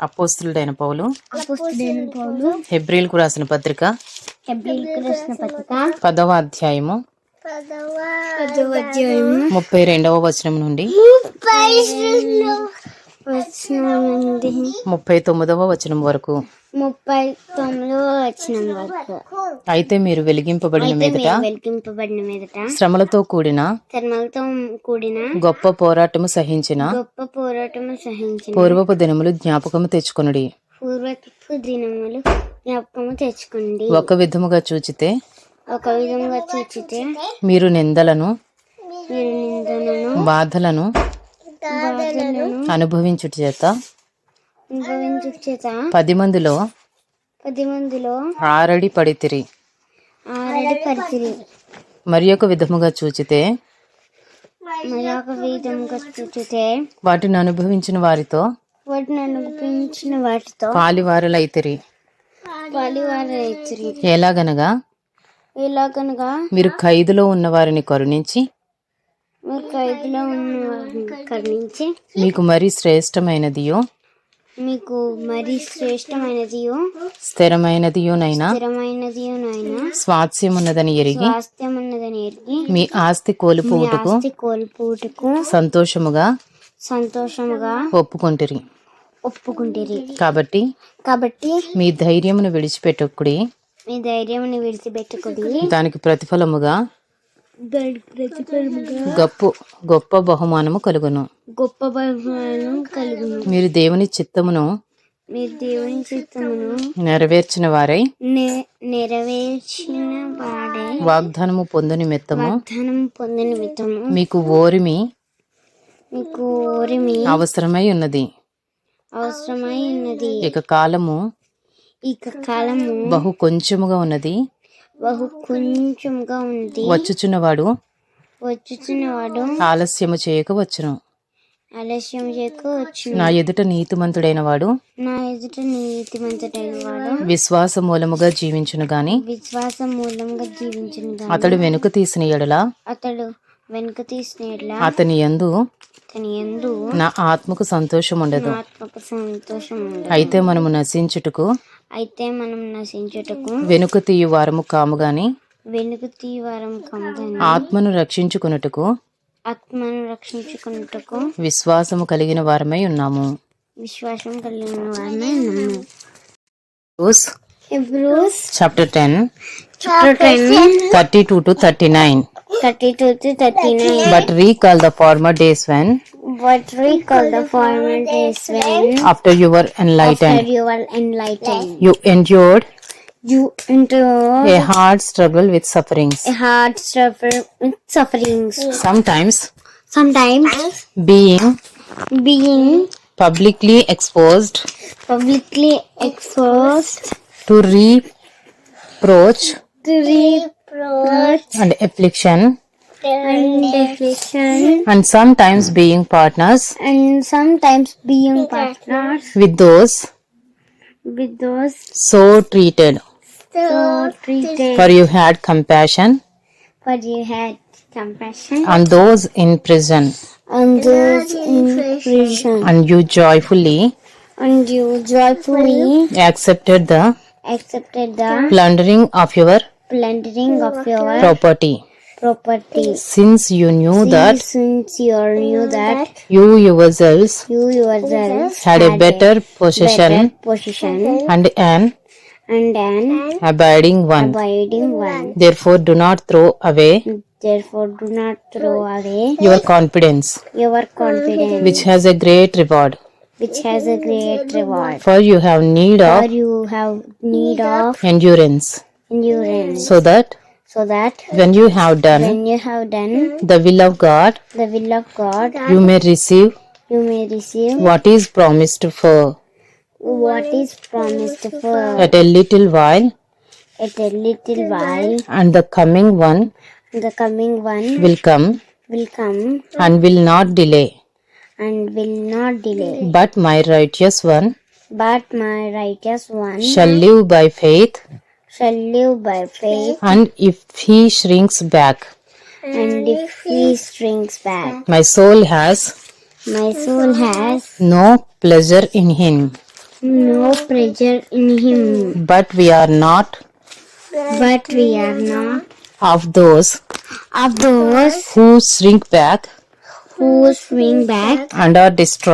అపోస్తులుడైన పౌలు హెబ్రీలకు రాసిన పత్రిక 10వ అధ్యాయము 32వ వచనం నుండి 39వ వచనం వరకు. అయితే మీరు వెలిగింపబడిన మీదట శ్రమలతో కూడిన గొప్ప పోరాటము సహించిన పూర్వపు దినములు జ్ఞాపకము తెచ్చుకొనుడి. ఒక విధముగా చూచితే మీరు నిందలను బాధలను అనుభవించుట చేత 10 మందిలో ఆరడి పడితిరి. మరి ఒక విధముగా చూచితే వాటిని అనుభవించిన వారితో పాలివారలైతిరి. ఎలాగనగా మీరు ఖైదులో ఉన్న వారిని కరుణించి మీకు మరి శ్రేష్టమైనదియో స్థిరమైనదియోనైనా స్వాస్థ్యమున్నదని ఎరిగి మీ ఆస్తి కోల్పోవుటకు సంతోషముగా ఒప్పుకుంటిరి. కాబట్టి మీ ధైర్యమును విడిచిపెట్టకుడి. దానికి ప్రతిఫలముగా గొప్ప బహుమానము కలుగును. మీరు దేవుని చిత్తమును నెరవేర్చిన వారై వాగ్దానము పొందు నిమిత్తము మీకు ఓరిమి అవసరమై ఉన్నది. ఇక కాలము బహు కొంచెముగా ఉన్నది. వచ్చుచున్నవాడు ఆలస్యము చేయక వచ్చును. నా ఎదుట నీతిమంతుడైన వాడు విశ్వాస మూలముగా జీవించును గాని అతడు వెనుక తీసిన ఎడల అతని యందు నా ఆత్మకు సంతోషం ఉండదు. అయితే మనము నశించుటకు వెనుక తీయు వారము కాము గాని ఆత్మను రక్షించుకొనుటకు విశ్వాసము కలిగిన వారమై ఉన్నాము. Hebrews chapter 10 32 to 39. But recall the former days when after you were enlightened you endured a hard struggle with sufferings. Sometimes being publicly exposed to reproach and affliction, and sometimes being partners with those so treated. For you had compassion on those in prison, and you joyfully accepted the plundering of your property, since you knew that you yourselves had a better possession and an abiding one. Therefore do not throw away your confidence, which has a great reward. For you have need of endurance, so that when you have done the will of God, you may receive what is promised for. At a little while, and the coming one will come and will not delay. But my righteous one shall live by faith, and if he shrinks back, my soul has no pleasure in him. no pressure in him. But we are not of those Of those who shrink back who swing back and are destroyed.